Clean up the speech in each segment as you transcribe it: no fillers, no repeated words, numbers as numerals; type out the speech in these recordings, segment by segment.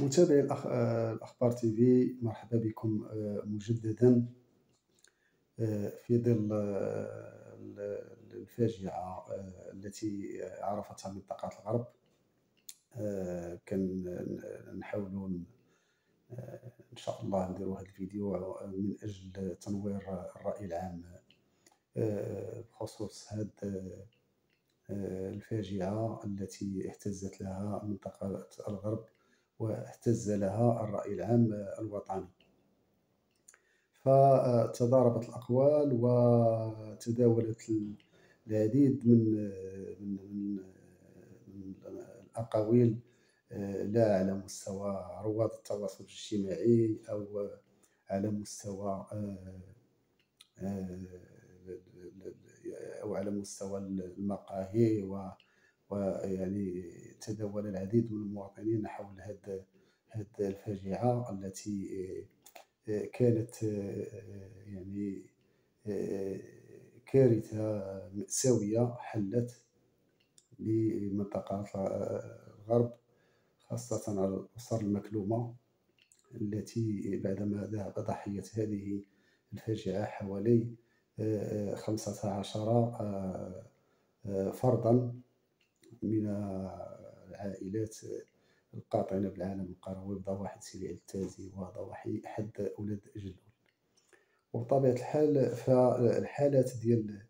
متابعي الأخبار تيفي، مرحبا بكم مجددا في ظل الفاجعة التي عرفتها منطقة الغرب. كنحاولوا إن شاء الله نديروا هذا الفيديو من أجل تنوير الرأي العام بخصوص هذه الفاجعة التي اهتزت لها منطقة الغرب واهتز لها الرأي العام الوطني. فتضاربت الأقوال وتداولت العديد من الأقاويل، لا على مستوى رواد التواصل الاجتماعي أو على مستوى المقاهي، ويعني تداول العديد من المواطنين حول هذه الفاجعة التي كانت يعني كارثة مأساوية حلت بمنطقة الغرب، خاصة على الأسر المكلومة التي بعدما ذهب ضحية هذه الفاجعة حوالي 15 فردا من العائلات القاطنة بالعالم القروي بضواحي سيدي التازي وضواحي حد أولاد جلول. وبطبيعة الحال فالحالات ديال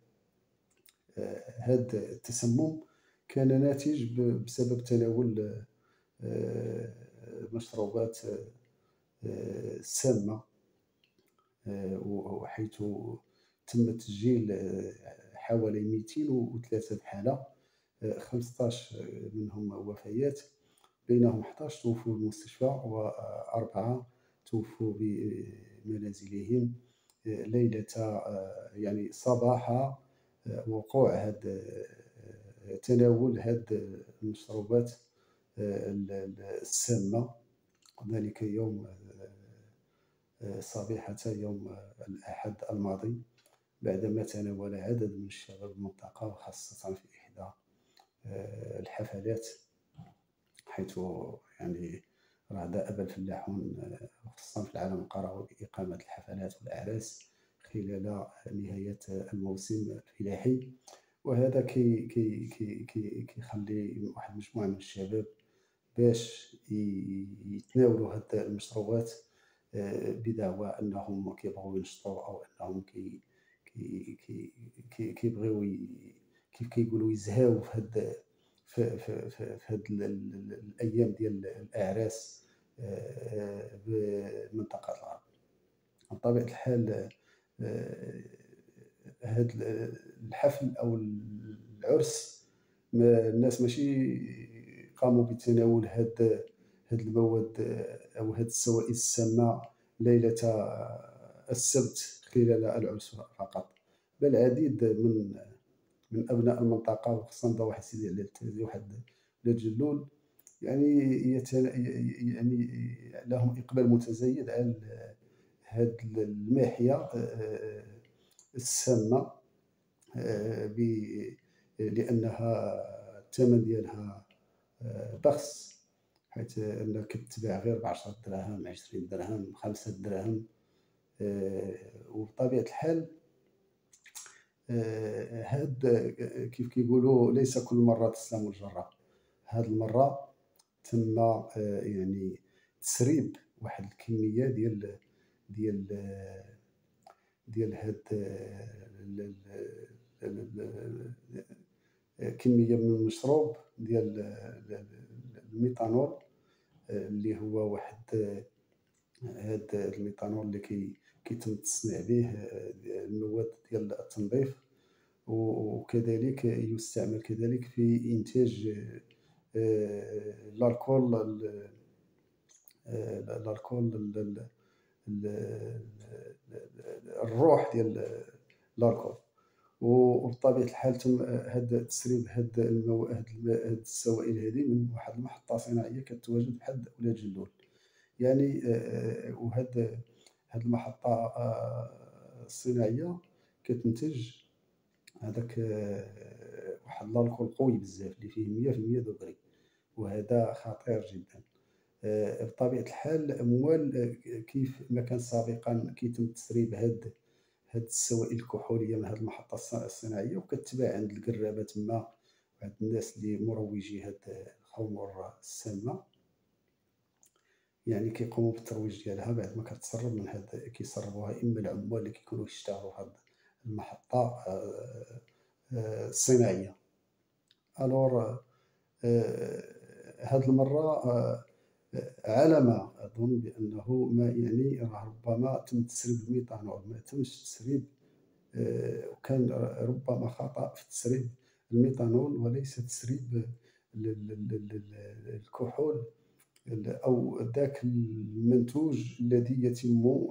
هذا التسمم كان ناتج بسبب تناول مشروبات سامة، وحيث تم تسجيل حوالي 203 حالة، 15 منهم وفيات، بينهم 11 توفوا بالمستشفى و4 توفوا بمنازلهم ليلة يعني صباح وقوع تناول هذه المشروبات السامة، ذلك يوم صبيحة يوم الأحد الماضي، بعدما تناول عدد من الشباب المنطقة، وخاصة في إحدى الحفلات، حيث يعني راه دأب الفلاحون خصوصا في العالم القروي بإقامة الحفلات والأعراس خلال نهاية الموسم الفلاحي. وهذا كيخلي واحد المجموعة من الشباب باش يتناولوا هاد المشروبات بدعوى أنهم كيبغيو ينشطوا، أو أنهم كيبغيو كيف كيقولوا يزهاو في هاد الأيام ديال الأعراس بمنطقة الغرب. بطبيعة الحال هاد الحفل أو العرس، الناس ماشي قاموا بتناول هاد المواد أو هاد السوائل السامة ليلة السبت خلال العرس فقط، بل العديد من أبناء المنطقة، وخصوصا ضواحي سيدي علي التازي وحد ولاد جلول، يعني يعني لهم إقبال متزايد على هاد الماحية السامة، لأنها الثمن ديالها بخس، حيث أنها كتباع غير ب10 دراهم، 20 درهم، 5 دراهم. وبطبيعة الحال هاد كيف كيقولوا ليس كل مرة تسلم الجرة. هاد المرة تم يعني تسريب واحد الكمية ديال هاد كمية من المشروب ديال الميثانول، اللي هو واحد هاد الميثانول اللي كيتم التصنيع به المواد ديال التنظيف، وكذلك يستعمل كذلك في إنتاج الألكول الروح ديال الألكول. وبطبيعة الحال تم تسريب هاد السوائل هذه من واحد المحطة صناعية كتواجد بحد ولاد جلول. يعني وهاد المحطة الصناعية كتنتج هذاك واحد الألكول قوي بزاف اللي فيه 100% دوغري، وهذا خطير جدا. بطبيعة الحال الأموال كيف ما كان سابقًا كيتم تسريب هاد السوائل الكحولية من هاد المحطة الصناعية، وكتباع عند القرابة تما، وعند الناس اللي مروجي هاد الخمور السامة، يعني كيقوموا بالترويج ديالها بعد ما كتسرب من هاد كيسربوها إما العمال اللي كيكونوا كيشتغلوا في هاد المحطة الصناعية. ألور هاد المرة على ما أظن بأنه ما يعني ربما تم تسريب الميثانول، ما تمش تسريب وكان ربما خطأ في تسريب الميثانول وليس تسريب الكحول أو ذاك المنتوج الذي يتم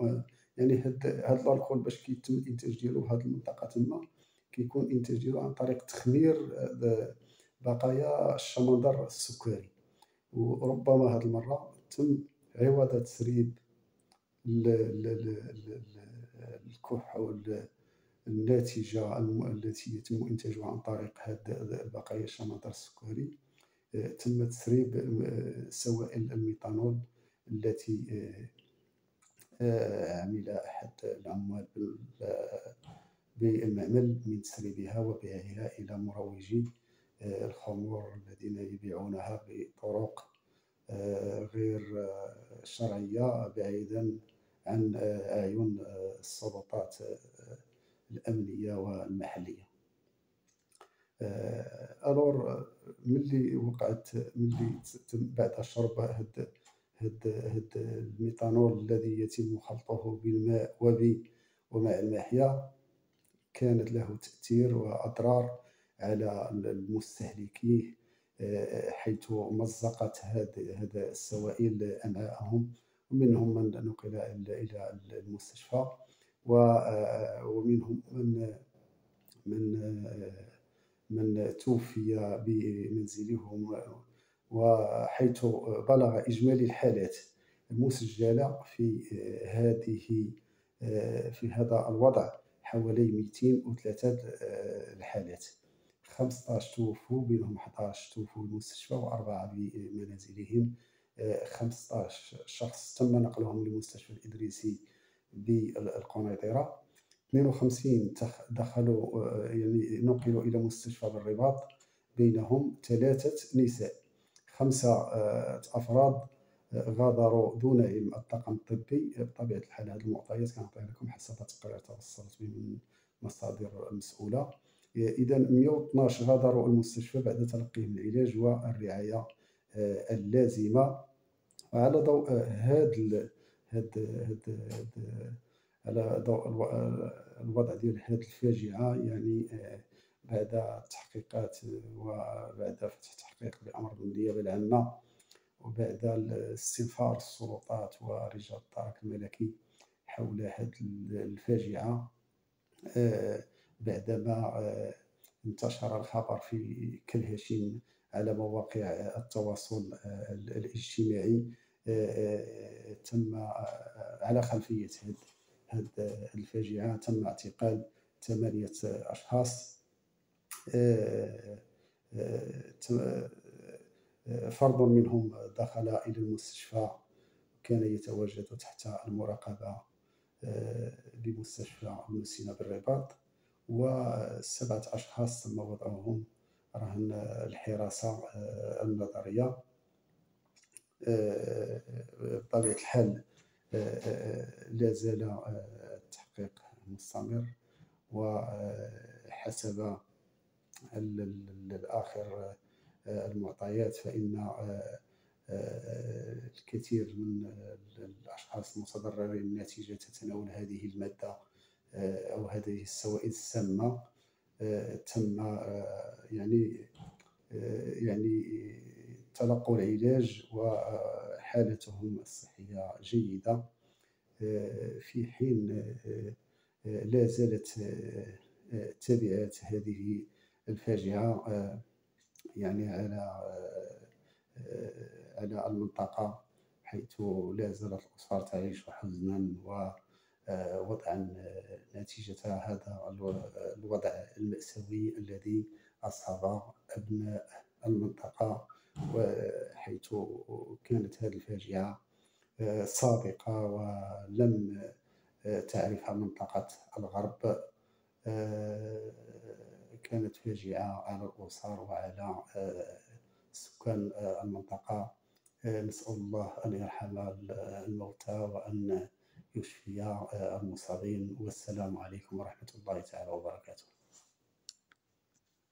يعني هاد الألكول باش كيتم الإنتاج ديالو في هاد المنطقة تما، كيكون الإنتاج ديالو عن طريق تخمير بقايا الشمندر السكري، وربما هاد المرة تم عوض تسريب الكحول الناتجة التي يتم إنتاجها عن طريق هاد بقايا الشمندر السكري، تم تسريب سوائل الميثانول التي عمل أحد العمال بالمعمل من تسريبها وبيعها إلى مروجي الخمور الذين يبيعونها بطرق غير شرعية، بعيدًا عن أعين السلطات الأمنية والمحلية. ألور ملي تم بعد شرب هاد الميثانول الذي يتم خلطه بالماء وماء المحيا، كانت له تأثير وأضرار على المستهلكين، حيث مزقت هاد السوائل أمعاءهم، ومنهم من نُقل إلى المستشفى، ومنهم من من توفي بمنزله، وحيث بلغ إجمالي الحالات المسجلة في هذا الوضع حوالي 203 الحالات، 15 توفوا، بينهم 11 توفوا بالمستشفى و4 بمنازلهم، 15 شخص تم نقلهم للمستشفى الإدريسي بالقنيطرة، 52 دخلوا يعني نُقلوا إلى مستشفى بالرباط، بينهم 3 نساء، 5 أفراد غادروا دون علم الطاقم الطبي. بطبيعة الحال هذه المعطيات كنعطيها لكم حسب تقرير توصلت به من مصادر مسؤولة. إذا 112 غادروا المستشفى بعد تلقيهم العلاج والرعاية اللازمة. وعلى ضوء هاد على ضوء الوضع ديال هاد الفاجعة، يعني بعد التحقيقات وبعد فتح تحقيق بأمر النيابة العامة، وبعد استنفار السلطات ورجال الدرك الملكي حول هاد الفاجعة، بعدما انتشر الخبر كالهشيم على مواقع التواصل الاجتماعي، تم على خلفية هاد الفاجعة تم اعتقال 8 أشخاص، فرد منهم دخل إلى المستشفى، كان يتواجد تحت المراقبة بمستشفى ابن سينا بالرباط، و7 أشخاص تم وضعهم رهن الحراسة النظرية. بطبيعة الحال لا زال التحقيق مستمر، وحسب آخر المعطيات فإن الكثير من الأشخاص المتضررين نتيجة تناول هذه المادة أو هذه السوائل السامة تم يعني تلقوا العلاج وحالتهم الصحية جيدة، في حين لا زالت تبعات هذه الفاجعة يعني على المنطقة، حيث لا زالت الأسر تعيش حزنا ووضعا نتيجة هذا الوضع المأساوي الذي أصاب أبناء المنطقة وحيث كانت هذه الفاجعة سابقة ولم تعرفها منطقة الغرب. آه، كانت فاجعة على الأسر وعلى سكان المنطقة. نسأل الله أن يرحم الموتى وأن يشفي المصابين. والسلام عليكم ورحمة الله تعالى وبركاته.